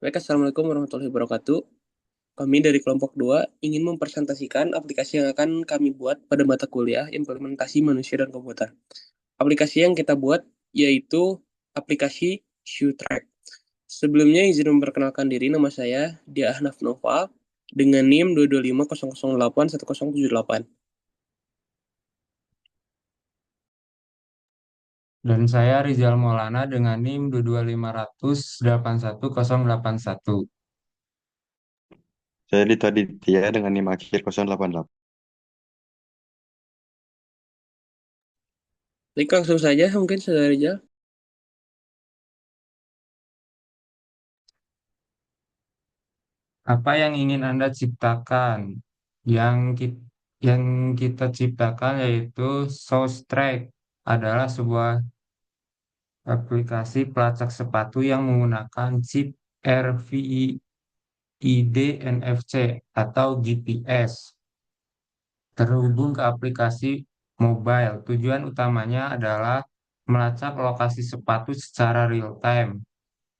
Baik, Assalamualaikum warahmatullahi wabarakatuh. Kami dari kelompok 2 ingin mempresentasikan aplikasi yang akan kami buat pada mata kuliah implementasi manusia dan komputer. Aplikasi yang kita buat yaitu aplikasi ShoeTrack. Sebelumnya izin memperkenalkan diri, nama saya Dia Ahnaf Nova dengan NIM 225008108. Dan saya Rizal Maulana dengan NIM 22500810811. Saya Dito Aditya dengan NIM akhir 088. Baik, langsung saja mungkin Saudara Rizal. Apa yang ingin Anda ciptakan? Yang kita, yang kita ciptakan yaitu SourceTrack adalah sebuah aplikasi pelacak sepatu yang menggunakan chip RFID NFC atau GPS terhubung ke aplikasi mobile. Tujuan utamanya adalah melacak lokasi sepatu secara real time,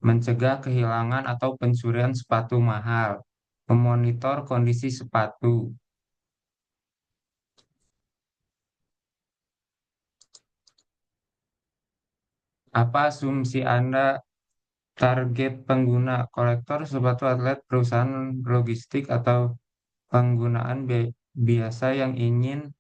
mencegah kehilangan atau pencurian sepatu mahal, memonitor kondisi sepatu. Apa asumsi Anda target pengguna kolektor sepatu atlet, perusahaan logistik, atau penggunaan biasa yang ingin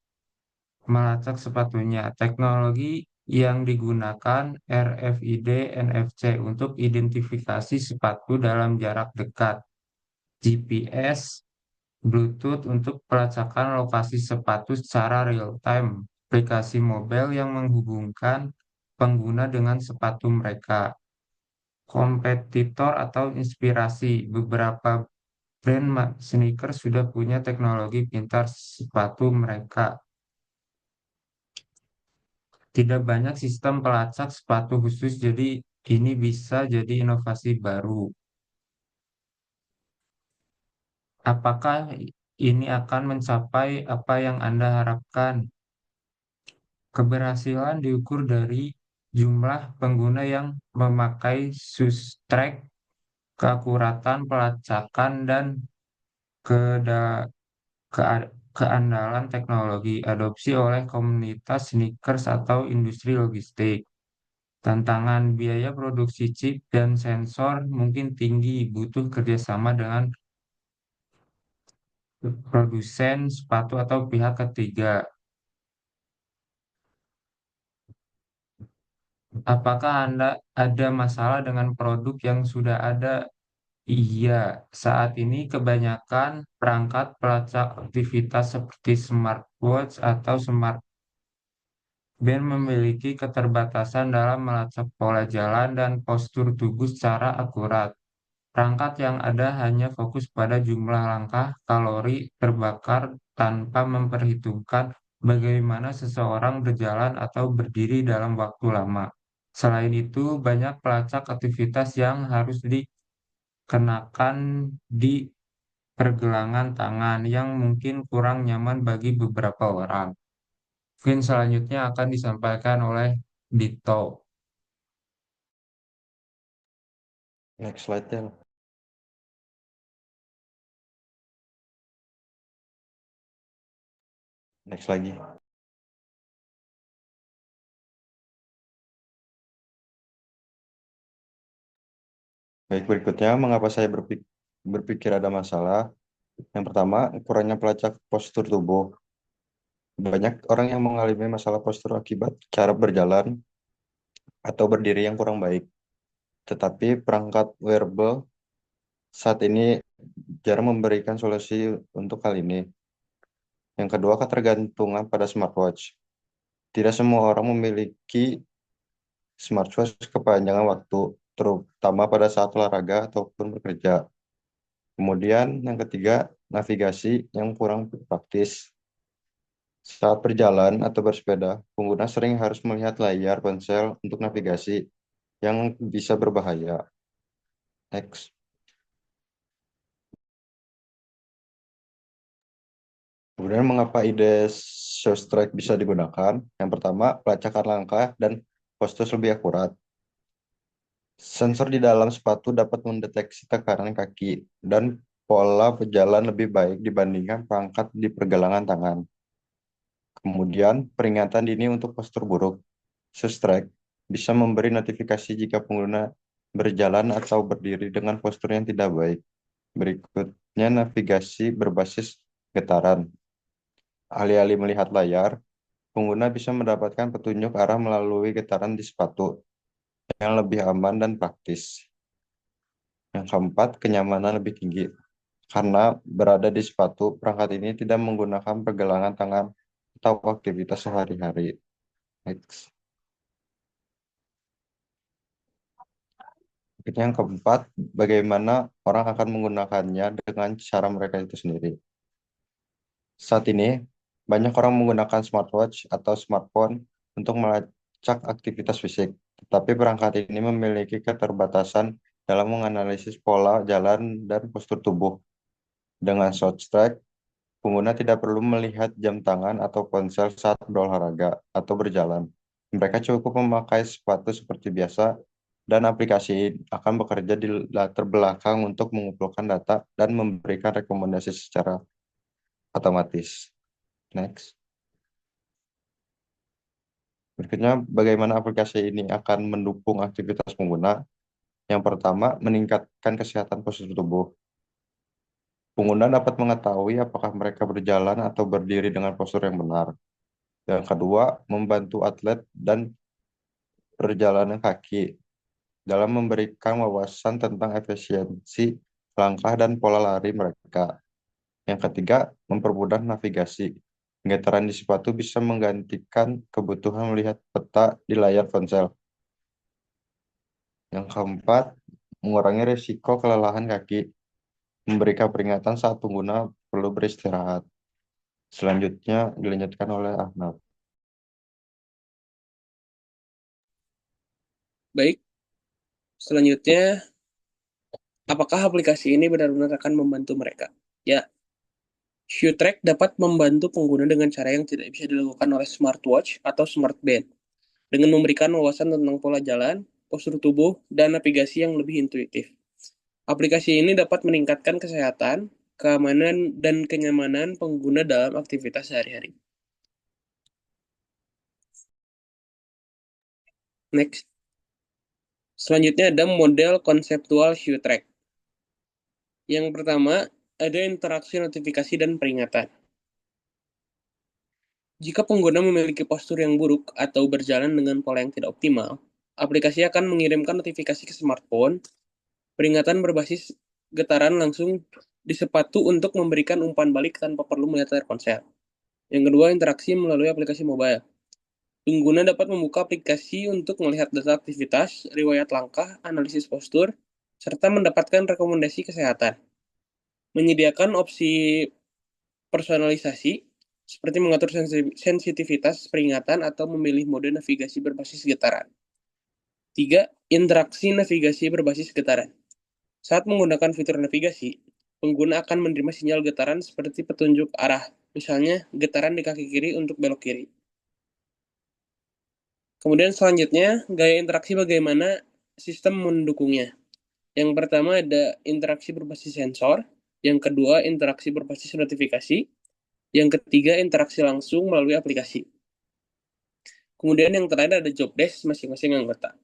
melacak sepatunya? Teknologi yang digunakan RFID NFC untuk identifikasi sepatu dalam jarak dekat, GPS, Bluetooth untuk pelacakan lokasi sepatu secara real-time, aplikasi mobile yang menghubungkan pengguna dengan sepatu mereka. Kompetitor atau inspirasi, beberapa brand sneakers sudah punya teknologi pintar sepatu mereka. Tidak banyak sistem pelacak sepatu khusus, jadi ini bisa jadi inovasi baru. Apakah ini akan mencapai apa yang Anda harapkan? Keberhasilan diukur dari jumlah pengguna yang memakai SUSTRACK, keakuratan pelacakan, dan keda- keandalan teknologi adopsi oleh komunitas sneakers atau industri logistik. Tantangan biaya produksi chip dan sensor mungkin tinggi, butuh kerjasama dengan produsen sepatu atau pihak ketiga. Apakah Anda ada masalah dengan produk yang sudah ada? Iya, saat ini kebanyakan perangkat pelacak aktivitas seperti smartwatch atau smartband memiliki keterbatasan dalam melacak pola jalan dan postur tubuh secara akurat. Perangkat yang ada hanya fokus pada jumlah langkah kalori terbakar tanpa memperhitungkan bagaimana seseorang berjalan atau berdiri dalam waktu lama. Selain itu, banyak pelacak aktivitas yang harus dikenakan di pergelangan tangan yang mungkin kurang nyaman bagi beberapa orang. Mungkin selanjutnya akan disampaikan oleh Dito. Next slide-nya. Next lagi. Baik, berikutnya mengapa saya berpikir ada masalah. Yang pertama, kurangnya pelacak postur tubuh. Banyak orang yang mengalami masalah postur akibat cara berjalan atau berdiri yang kurang baik. Tetapi perangkat wearable saat ini jarang memberikan solusi untuk hal ini. Yang kedua, ketergantungan pada smartwatch. Tidak semua orang memiliki smartwatch kepanjangan waktu, terutama pada saat olahraga ataupun bekerja. Kemudian yang ketiga, navigasi yang kurang praktis. Saat berjalan atau bersepeda, pengguna sering harus melihat layar ponsel untuk navigasi yang bisa berbahaya. Next. Kemudian mengapa ide SourceTrack bisa digunakan? Yang pertama, pelacakan langkah dan postur lebih akurat. Sensor di dalam sepatu dapat mendeteksi tekanan kaki dan pola berjalan lebih baik dibandingkan perangkat di pergelangan tangan. Kemudian, peringatan dini untuk postur buruk. Sustrek bisa memberi notifikasi jika pengguna berjalan atau berdiri dengan postur yang tidak baik. Berikutnya, navigasi berbasis getaran. Alih-alih melihat layar, pengguna bisa mendapatkan petunjuk arah melalui getaran di sepatu yang lebih aman dan praktis. Yang keempat, kenyamanan lebih tinggi. Karena berada di sepatu, perangkat ini tidak menggunakan pergelangan tangan atau aktivitas sehari-hari. Next. Yang keempat, bagaimana orang akan menggunakannya dengan cara mereka itu sendiri. Saat ini, banyak orang menggunakan smartwatch atau smartphone untuk melacak aktivitas fisik, tetapi perangkat ini memiliki keterbatasan dalam menganalisis pola jalan dan postur tubuh. Dengan short track, pengguna tidak perlu melihat jam tangan atau ponsel saat berolahraga atau berjalan. Mereka cukup memakai sepatu seperti biasa, dan aplikasi akan bekerja di latar belakang untuk mengumpulkan data dan memberikan rekomendasi secara otomatis. Next. Berikutnya, bagaimana aplikasi ini akan mendukung aktivitas pengguna. Yang pertama, meningkatkan kesehatan postur tubuh. Pengguna dapat mengetahui apakah mereka berjalan atau berdiri dengan postur yang benar. Yang kedua, membantu atlet dan perjalanan kaki dalam memberikan wawasan tentang efisiensi langkah dan pola lari mereka. Yang ketiga, mempermudah navigasi. Getaran di sepatu bisa menggantikan kebutuhan melihat peta di layar ponsel. Yang keempat, mengurangi risiko kelelahan kaki, memberikan peringatan saat pengguna perlu beristirahat. Selanjutnya dilanjutkan oleh Ahmad. Baik, selanjutnya, apakah aplikasi ini benar-benar akan membantu mereka? Ya, ShoeTrack dapat membantu pengguna dengan cara yang tidak bisa dilakukan oleh smartwatch atau smartband, dengan memberikan wawasan tentang pola jalan, postur tubuh, dan navigasi yang lebih intuitif. Aplikasi ini dapat meningkatkan kesehatan, keamanan, dan kenyamanan pengguna dalam aktivitas sehari-hari. Next. Selanjutnya ada model konseptual ShoeTrack. Yang pertama, ada interaksi notifikasi dan peringatan. Jika pengguna memiliki postur yang buruk atau berjalan dengan pola yang tidak optimal, aplikasi akan mengirimkan notifikasi ke smartphone, peringatan berbasis getaran langsung di sepatu untuk memberikan umpan balik tanpa perlu melihat layar ponsel. Yang kedua, interaksi melalui aplikasi mobile. Pengguna dapat membuka aplikasi untuk melihat data aktivitas, riwayat langkah, analisis postur, serta mendapatkan rekomendasi kesehatan. Menyediakan opsi personalisasi, seperti mengatur sensitivitas peringatan atau memilih mode navigasi berbasis getaran. 3. Interaksi navigasi berbasis getaran. Saat menggunakan fitur navigasi, pengguna akan menerima sinyal getaran seperti petunjuk arah, misalnya getaran di kaki kiri untuk belok kiri. Kemudian selanjutnya, gaya interaksi bagaimana sistem mendukungnya. Yang pertama ada interaksi berbasis sensor, yang kedua interaksi berbasis notifikasi, yang ketiga interaksi langsung melalui aplikasi. Kemudian yang terakhir ada job desk masing-masing anggota.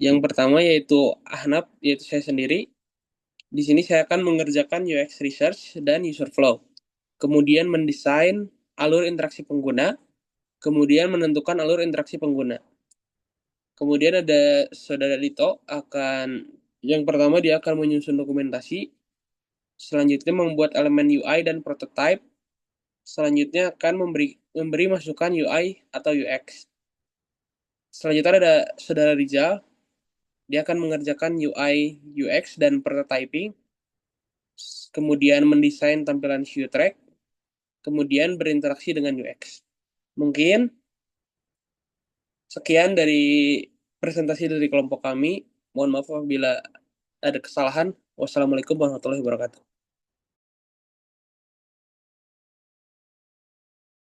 Yang pertama yaitu Ahnaf, yaitu saya sendiri. Di sini saya akan mengerjakan UX research dan user flow. Kemudian mendesain alur interaksi pengguna, kemudian menentukan alur interaksi pengguna. Kemudian ada Saudara Dito yang pertama dia akan menyusun dokumentasi, selanjutnya membuat elemen UI dan prototype, selanjutnya akan memberi masukan UI atau UX. Selanjutnya ada Saudara Rizal, dia akan mengerjakan UI, UX, dan prototyping, kemudian mendesain tampilan ShoeTrack, kemudian berinteraksi dengan UX. Mungkin sekian dari presentasi dari kelompok kami. Mohon maaf apabila ada kesalahan. Wassalamualaikum warahmatullahi wabarakatuh.